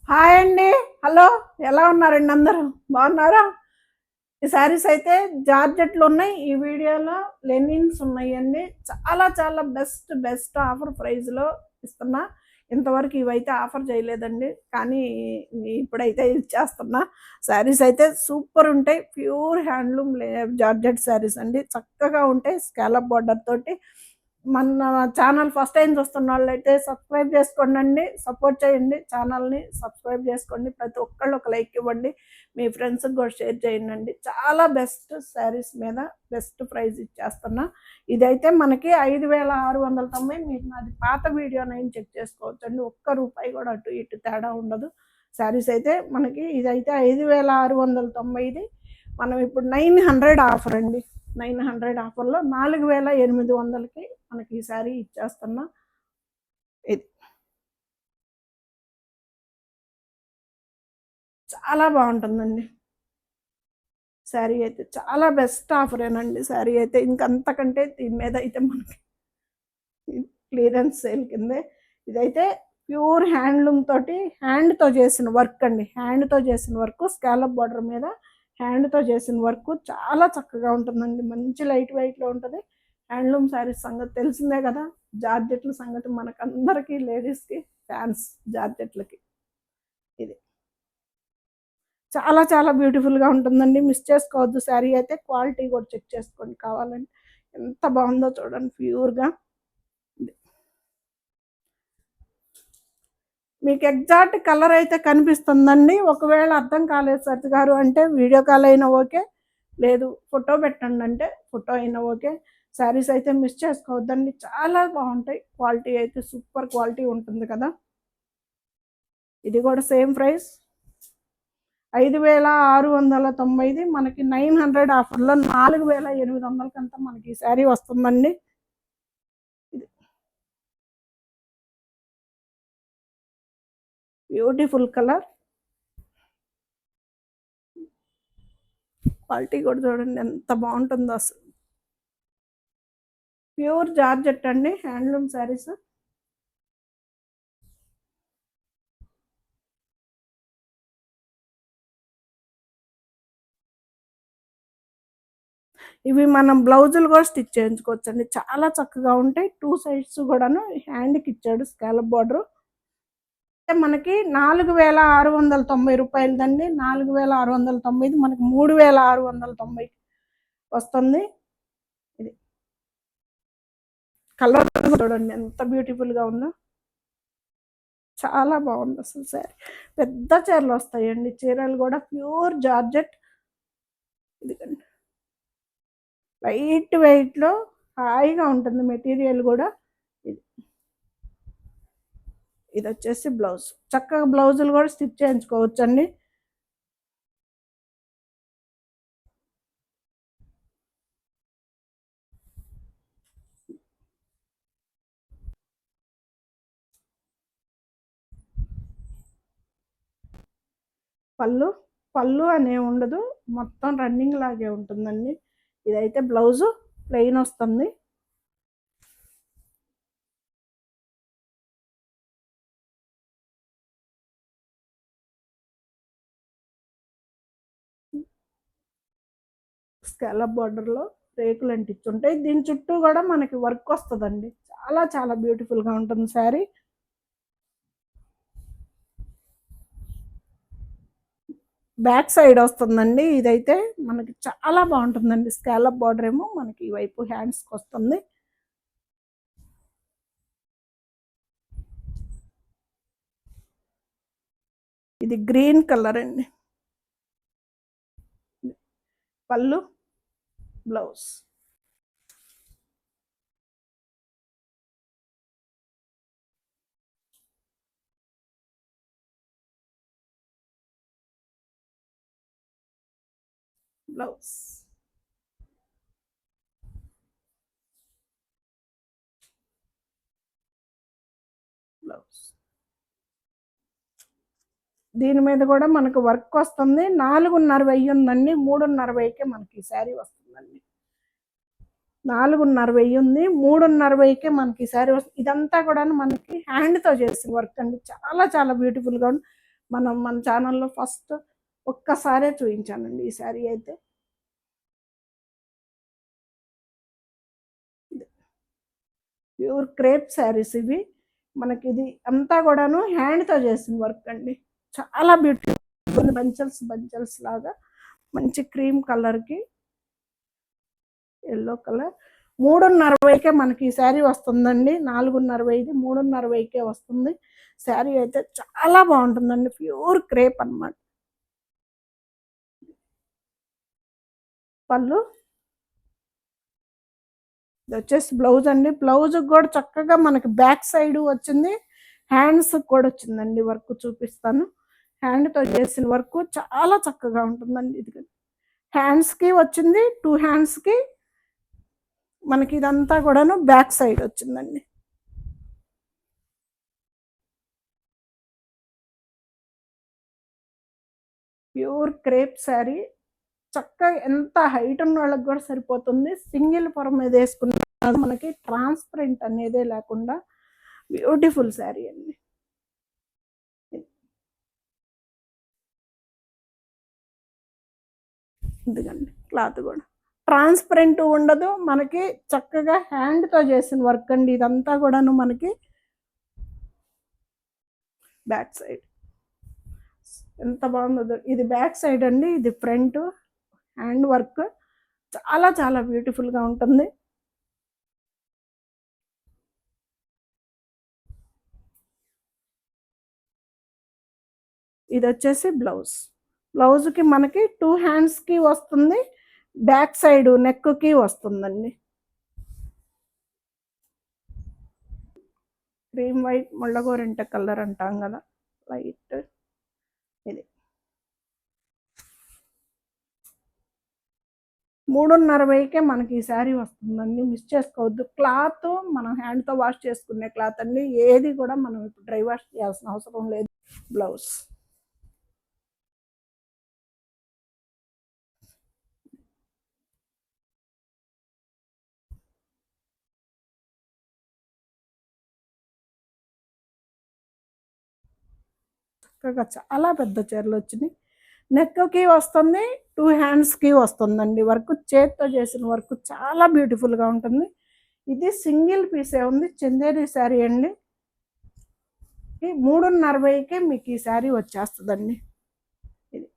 Hi అండి. Hello. ఎలా ఉన్నారండి అందరూ? బాగున్నారా? ఈ శారీస్ అయితే జార్జెట్లు ఉన్నాయి. ఈ వీడియోలో లెనిన్స్ ఉన్నాయండి. చాలా చాలా బెస్ట్ బెస్ట్ ఆఫర్ ప్రైస్‌లో ఇస్తున్నా. ఇంతవరకు ఇవైతే ఆఫర్ చేయలేదండి. కానీ ఇప్పుడైతే ఇచ్చేస్తున్నా. శారీస్ అయితే సూపర్ ఉంటాయి. ప్యూర్ హ్యాండ్లూమ్ జార్జెట్ శారీస్ అండి. చక్కగా ఉంటాయి. స్కాలప్ బోర్డర్ తోటి. మన ఛానల్ ఫస్ట్ టైం చూస్తున్నోళ్ళైతే సబ్స్క్రైబ్ చేసుకోండండి. సపోర్ట్ చేయండి. ఛానల్‌ని సబ్స్క్రైబ్ చేసుకోండి. ప్రతి ఒక్కళ్ళు ఒక లైక్ ఇవ్వండి. మీ ఫ్రెండ్స్‌కి కూడా షేర్ చేయండండి. చాలా బెస్ట్ శారీస్ మీద బెస్ట్ ప్రైస్ ఇచ్చేస్తున్నా. ఇదైతే మనకి 5,690. మీరు నాది పాత వీడియోనైనా చెక్ చేసుకోవచ్చండి. ఒక్క రూపాయి కూడా అటు ఇటు తేడా ఉండదు. శారీస్ అయితే మనకి ఇదైతే 5,690. మనం ఇప్పుడు 900 ఆఫర్ అండి. 900 ఆఫర్లో 4,800కి మనకి ఈ శారీ ఇచ్చేస్తున్నా. ఇది చాలా బాగుంటుందండి. శారీ అయితే చాలా బెస్ట్ ఆఫరేనండి. శారీ అయితే ఇంకంతకంటే దీని మీద అయితే మనకి క్లియరెన్స్ సేల్ కిందే. ఇదైతే ప్యూర్ హ్యాండ్లూమ్ తోటి హ్యాండ్తో చేసిన వర్క్ అండి. హ్యాండ్తో చేసిన వర్క్ స్కాలప్ బార్డర్ మీద హ్యాండ్తో చేసిన వర్క్ చాలా చక్కగా ఉంటుందండి. మంచి లైట్ వెయిట్లో ఉంటుంది. హ్యాండ్లూమ్ శారీస్ సంగతి తెలిసిందే కదా. జార్జెట్ల సంగతి మనకందరికీ లేడీస్కి ఫ్యాన్స్ జార్జెట్లకి. ఇది చాలా చాలా బ్యూటిఫుల్గా ఉంటుందండి. మిస్ చేసుకోవద్దు. శారీ అయితే క్వాలిటీ కూడా చెక్ చేసుకోండి కావాలంటే. ఎంత బాగుందో చూడండి ప్యూర్గా. మీకు ఎగ్జాక్ట్ కలర్ అయితే కనిపిస్తుందండి. ఒకవేళ అర్థం కాలేదు సరిత గారు అంటే వీడియో కాల్ అయినా ఓకే, లేదు ఫోటో పెట్టండి అంటే ఫోటో అయినా ఓకే. శారీస్ అయితే మిస్ చేసుకోవద్దండి. చాలా బాగుంటాయి. క్వాలిటీ అయితే సూపర్ క్వాలిటీ ఉంటుంది కదా. ఇది కూడా సేమ్ ప్రైస్ 5,690. మనకి 900 ఆఫర్లో 4,800కంతా మనకి శారీ వస్తుందండి. ఇది బ్యూటిఫుల్ కలర్. క్వాలిటీ కూడా చూడండి ఎంత బాగుంటుందో అసలు. ప్యూర్ జార్జెట్ అండి. హ్యాండ్లూమ్ శారీస్. ఇవి మనం బ్లౌజులు కూడా స్టిచ్ చేయించుకోవచ్చండి. చాలా చక్కగా ఉంటాయి. 2 సైడ్స్ కూడాను హ్యాండ్కి ఇచ్చాడు స్కాలప్ బార్డర్. మనకి 4,690 రూపాయలదండి. 4,690 మనకి 3,690 వస్తుంది. ఇది కలర్ చూడండి ఎంత బ్యూటిఫుల్గా ఉందో. చాలా బాగుంది అసలు శారీ. పెద్ద చీరలు వస్తాయండి. చీరలు కూడా ప్యూర్ జార్జెట్. ఇదిగండి లైట్ వెయిట్లో హాయిగా ఉంటుంది మెటీరియల్ కూడా. ఇది ఇది వచ్చేసి బ్లౌజ్. చక్కగా బ్లౌజులు కూడా స్టిచ్ చేయించుకోవచ్చండి. పళ్ళు పళ్ళు అనే ఉండదు. మొత్తం రన్నింగ్ లాగే ఉంటుందండి. ఇదైతే బ్లౌజు ప్లెయిన్ వస్తుంది. స్కాలప్ బార్డర్లో రేకులు అంటించుంటాయి. దీని చుట్టూ కూడా మనకి వర్క్ వస్తుందండి. చాలా చాలా బ్యూటిఫుల్గా ఉంటుంది శారీ. బ్యాక్ సైడ్ వస్తుందండి. ఇదైతే మనకి చాలా బాగుంటుందండి. స్కాలప్ బార్డర్ ఏమో మనకి ఈ వైపు హ్యాండ్స్కి వస్తుంది. ఇది గ్రీన్ కలర్ అండి. పళ్ళు బ్లౌజ్. బ్లౌజ్ బ్లౌజ్ దీని మీద కూడా మనకు వర్క్ వస్తుంది. 4,500 ఉందండి. 3,500కే మనకి ఈ శారీ వస్తుందండి. 4,500 ఉంది. 3,500కే మనకి ఈ శారీ వస్తుంది. ఇదంతా కూడా మనకి హ్యాండ్తో చేసిన వర్క్ అండి. చాలా చాలా బ్యూటిఫుల్గా ఉంది. మన ఛానల్లో ఫస్ట్ ఒక్కసారే చూపించానండి ఈ శారీ అయితే. ప్యూర్ క్రేప్ శారీస్ ఇవి. మనకి ఇది అంతా కూడాను హ్యాండ్తో చేసిన వర్క్ అండి. చాలా బ్యూటిఫుల్ బంచెల్స్ లాగా మంచి క్రీమ్ కలర్కి ఎల్లో కలర్ 3:60కే మనకి ఈ శారీ వస్తుందండి. 4:60 3:60కే వస్తుంది. శారీ అయితే చాలా బాగుంటుందండి. ప్యూర్ క్రేప్ అన్నమాట. పళ్ళు ఇది వచ్చేసి బ్లౌజ్ అండి. బ్లౌజ్ కూడా చక్కగా మనకి బ్యాక్ సైడ్ వచ్చింది, హ్యాండ్స్ కూడా వచ్చిందండి. వర్క్ చూపిస్తాను. హ్యాండ్తో చేసిన వర్క్ చాలా చక్కగా ఉంటుందండి. ఇది హ్యాండ్స్కి వచ్చింది, 2 హ్యాండ్స్కి మనకి ఇదంతా కూడాను బ్యాక్ సైడ్ వచ్చిందండి. ప్యూర్ క్రేప్ శారీ చక్కగా ఎంత హైట్ ఉన్న వాళ్ళకి కూడా సరిపోతుంది. సింగిల్ పొర మీద వేసుకున్న మనకి ట్రాన్స్పరెంట్ అనేదే లేకుండా బ్యూటిఫుల్ శారీ అండి. ఎందుకండి క్లాత్ కూడా ట్రాన్స్పరెంట్ ఉండదు, మనకి చక్కగా హ్యాండ్తో చేసిన వర్క్ అండి. ఇదంతా కూడాను మనకి బ్యాక్ సైడ్ ఎంత బాగుందో. ఇది బ్యాక్ సైడ్ అండి, ఇది ఫ్రంట్ హ్యాండ్ వర్క్ చాలా చాలా బ్యూటిఫుల్గా ఉంటుంది. ఇది వచ్చేసి బ్లౌజ్కి మనకి 2 హ్యాండ్స్కి వస్తుంది, బ్యాక్ సైడ్ నెక్కి వస్తుందండి. క్రీమ్ వైట్ ముళ్ళగోరింట కలర్ అంటాం కదా, లైట్ ఇది 3:60కే మనకి ఈ శారీ వస్తుందండి. మిస్ చేసుకోవద్దు. క్లాత్ మనం హ్యాండ్తో వాష్ చేసుకునే క్లాత్ అండి. ఏది కూడా మనం ఇప్పుడు డ్రై వాష్ చేయాల్సిన అవసరం లేదు. బ్లౌజ్ చక్కగా చాలా పెద్ద చీరలు వచ్చినాయి. నెక్కి వస్తుంది, 2 హ్యాండ్స్కి వస్తుందండి. వర్క్ చేతితో చేసిన వర్క్ చాలా బ్యూటిఫుల్గా ఉంటుంది. ఇది సింగిల్ పీసే ఉంది, చందేరి శారీ అండి. 3:60కే మీకు ఈ శారీ వచ్చేస్తుందండి. ఇది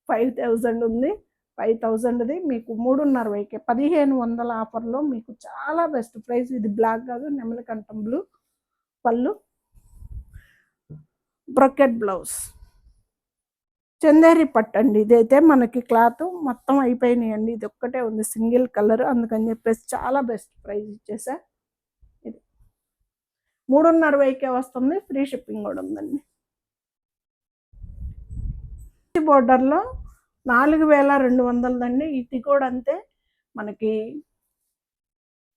5,000 ఉంది, 5,000ది మీకు 3:60కే 1,500 ఆఫర్లో మీకు చాలా బెస్ట్ ప్రైస్. ఇది బ్లాక్ కాదు, నెమలికంఠం బ్లూ. పళ్ళు బ్రొకెట్ బ్లౌజ్, చందేరి పట్టు అండి. ఇదైతే మనకి క్లాత్ మొత్తం అయిపోయినాయండి. ఇది ఒక్కటే ఉంది సింగిల్ కలర్, అందుకని చెప్పేసి చాలా బెస్ట్ ప్రైస్ ఇచ్చేసా. ఇది 3:60కే వస్తుంది, ఫ్రీ షిప్పింగ్ కూడా ఉందండి. బోర్డర్లో 4,200 అండి. ఇది కూడా అంతే, మనకి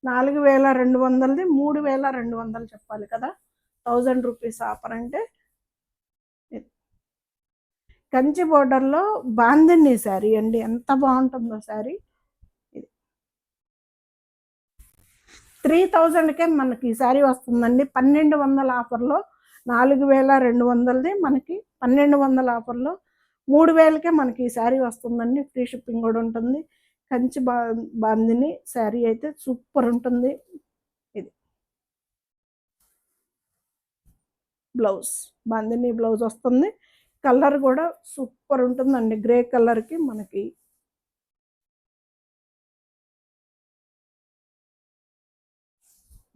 4,200ది 3,200 చెప్పాలి కదా, 1000 రూపీస్ ఆఫర్ అంటే. కంచి బోర్డర్లో బాందిని శారీ అండి, ఎంత బాగుంటుందో శారీ. ఇది 3,000కే మనకి ఈ శారీ వస్తుందండి. 1,200 ఆఫర్లో 4,200ది మనకి 1,200 ఆఫర్లో 3,000కే మనకి ఈ శారీ వస్తుందండి. ఫ్రీ షిప్పింగ్ కూడా ఉంటుంది. కంచి బాందిని శారీ అయితే సూపర్ ఉంటుంది. ఇది బ్లౌజ్, బాందిని బ్లౌజ్ వస్తుంది. కలర్ కూడా సూపర్ ఉంటుందండి. గ్రే కలర్కి మనకి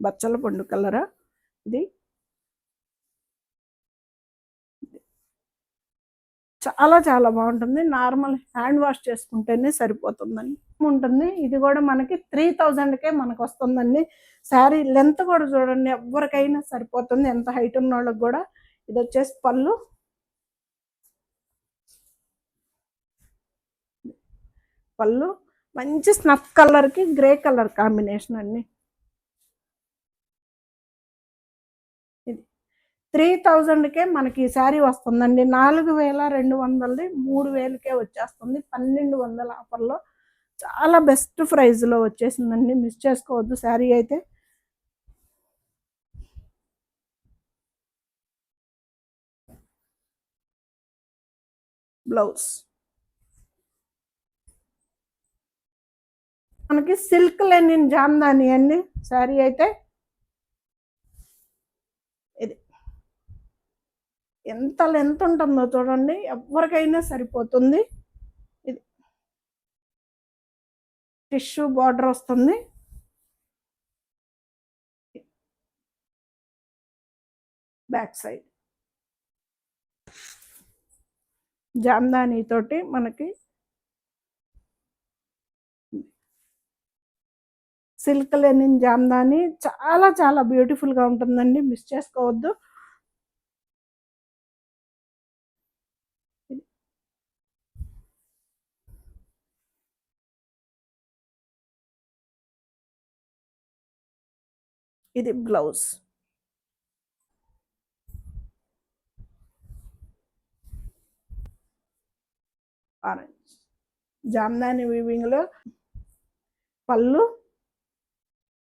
బచ్చల పండు కలరా. ఇది చాలా చాలా బాగుంటుంది. నార్మల్ హ్యాండ్ వాష్ చేసుకుంటేనే సరిపోతుందండి ఉంటుంది. ఇది కూడా మనకి 3,000కే మనకు వస్తుందండి. శారీ లెంత్ కూడా చూడండి, ఎవరికైనా సరిపోతుంది, ఎంత హైట్ ఉన్న వాళ్ళకి కూడా. ఇది వచ్చేసి పళ్ళు మంచి స్నఫ్ కలర్కి గ్రే కలర్ కాంబినేషన్ అండి. ఇది 3,000కే మనకి ఈ శారీ వస్తుందండి. 4,200ది 3,000కే వచ్చేస్తుంది. 1,200 ఆఫర్లో చాలా బెస్ట్ ప్రైస్లో వచ్చేసిందండి. మిస్ చేసుకోవద్దు శారీ అయితే. బ్లౌజ్ మనకి సిల్క్ లెనిన్ జామ్దాని అండి శారీ అయితే. ఇది ఎంత లెంత్ ఉంటుందో చూడండి, ఎవరికైనా సరిపోతుంది. ఇది టిష్యూ బార్డర్ వస్తుంది. బ్యాక్ సైడ్ జామ్దాని తోటి మనకి సిల్క్ లెనిన్ జామ్దాని చాలా చాలా బ్యూటిఫుల్గా ఉంటుందండి, మిస్ చేసుకోవద్దు. ఇది బ్లౌజ్ ఆరెంజ్ జామ్దాని వీవింగ్లో పళ్ళు,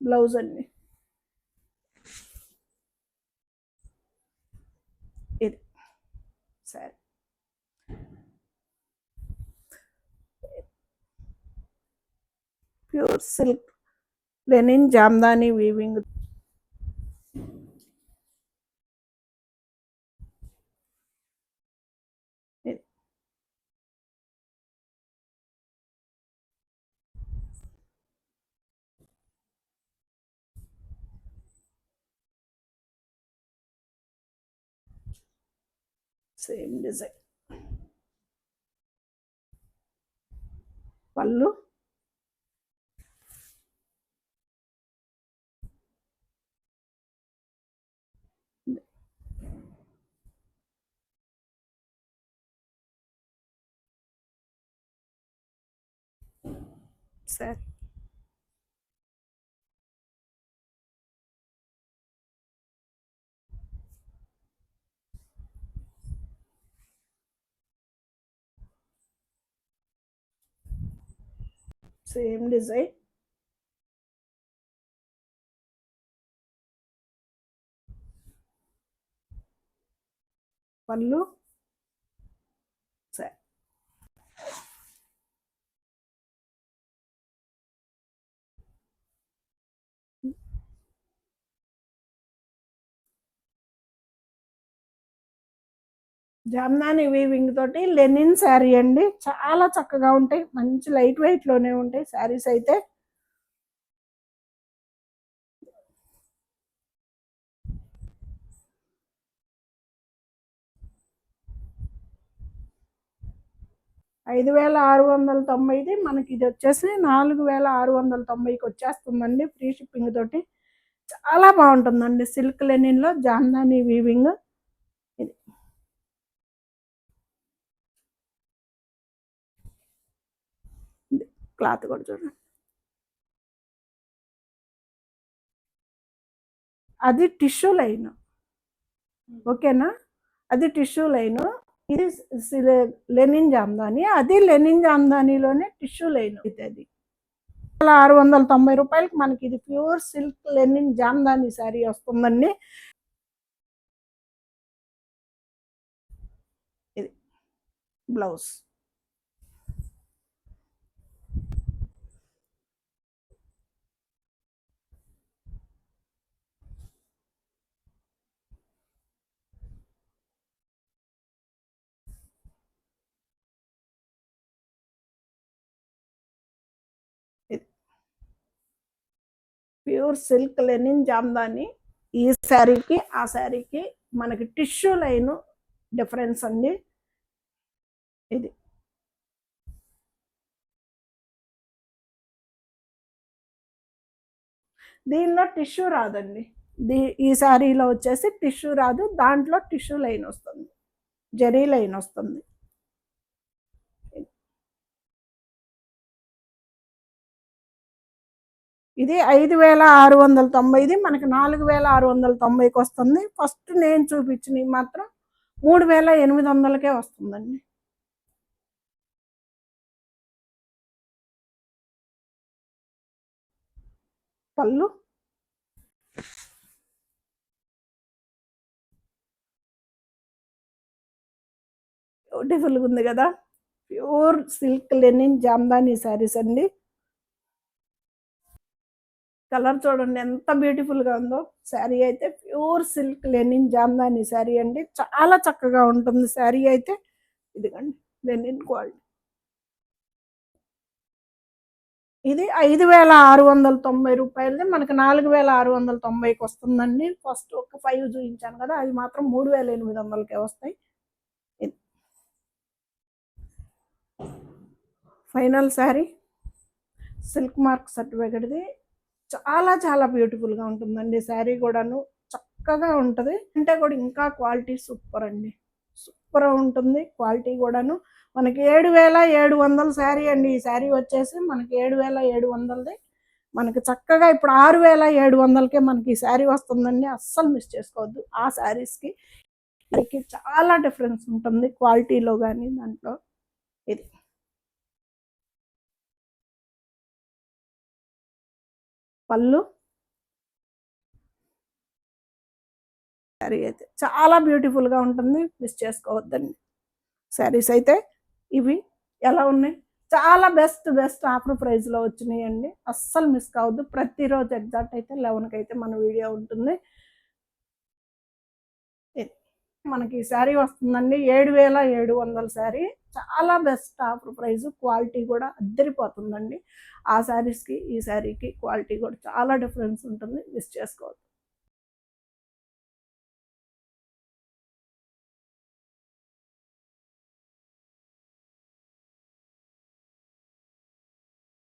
బ్లౌజ్ అండి. ఇది సరే, pure silk Lenin Jamdani weaving. Same design పళ్ళు, సరే సేమ్ డిజైన్ పళ్ళు, సరే జామ్దాని వీవింగ్ తోటి లెనిన్ శారీ అండి, చాలా చక్కగా ఉంటాయి, మంచి లైట్ వెయిట్ లోనే ఉంటాయి శారీస్ అయితే. $5,690 మనకి ఇది వచ్చేసి 4,690కి వచ్చేస్తుందండి, ఫ్రీ షిప్పింగ్ తోటి. చాలా బాగుంటుందండి సిల్క్ లెనిన్లో జామ్దాని వీవింగ్. ఇది క్లాత్ కూడా చూడండి, అది టిష్యూ లైన్, ఓకేనా, అది టిష్యూ లైన్. ఇది లెనిన్ జామ్దాని, అది లెనిన్ జామ్దానిలోనే టిష్యూ లైన్ అయితే. అది $690 మనకి ఇది pure silk Lenin Jamdani sari వస్తుందండి. ఇది blouse pure silk Lenin Jamdani. ఈ శారీకి ఆ శారీకి మనకి టిష్యూ లైన్ డిఫరెన్స్ అండి. ఇది దీనిలో టిష్యూ రాదండి, ఈ శారీలో వచ్చేసి టిష్యూ రాదు, దాంట్లో టిష్యూ లైన్ వస్తుంది, జరీ లైన్ వస్తుంది. ఇది 5,690, మనకి 4,690కి వస్తుంది. ఫస్ట్ నేను చూపించినవి మాత్రం 3,800కే వస్తుందండి. పళ్ళు, బ్యూటిఫుల్గా ఉంది కదా, pure silk Lenin Jamdani saris అండి. కలర్ చూడండి ఎంత బ్యూటిఫుల్గా ఉందో. శారీ అయితే pure silk Lenin Jamdani sari అండి. చాలా చక్కగా ఉంటుంది శారీ అయితే. ఇదిగండి లెనిన్ క్వాలిటీ. ఇది 5,690 రూపాయలది మనకి 4,690కి వస్తుందండి. ఫస్ట్ ఒక 5 చూపించాను కదా, అది మాత్రం 3,800కే వస్తాయి. ఫైనల్ శారీ సిల్క్ మార్క్ సర్టిఫికేట్ది. చాలా చాలా బ్యూటిఫుల్గా ఉంటుందండి శారీ కూడాను. చక్కగా ఉంటుంది అంటే కూడా ఇంకా క్వాలిటీ సూపర్ అండి. సూపర్ ఉంటుంది క్వాలిటీ కూడాను. మనకి 7,700 శారీ అండి. ఈ శారీ వచ్చేసి మనకి 7,700ది. మనకి చక్కగా ఇప్పుడు 6,700కే మనకి ఈ శారీ వస్తుందండి. అస్సలు మిస్ చేసుకోవద్దు. ఆ శారీస్కి చాలా డిఫరెన్స్ ఉంటుంది క్వాలిటీలో కానీ దాంట్లో. ఇది పళ్ళు. శారీ అయితే చాలా బ్యూటిఫుల్గా ఉంటుంది, మిస్ చేసుకోవద్దండి. శారీస్ అయితే ఇవి ఎలా ఉన్నాయి, చాలా బెస్ట్ బెస్ట్ ఆఫర్ ప్రైస్లో వచ్చినాయండి. అస్సలు మిస్ కావద్దు. ప్రతిరోజు ఎగ్జాక్ట్ అయితే 11కి అయితే మన వీడియో ఉంటుంది. మనకి ఈ శారీ వస్తుందండి 7,700 శారీ. చాలా బెస్ట్ ఆఫర్ ప్రైస్, క్వాలిటీ కూడా అద్దరిపోతుందండి. ఆ శారీస్కి ఈ శారీకి క్వాలిటీ కూడా చాలా డిఫరెన్స్ ఉంటుంది, మిస్ చేసుకోవద్దు.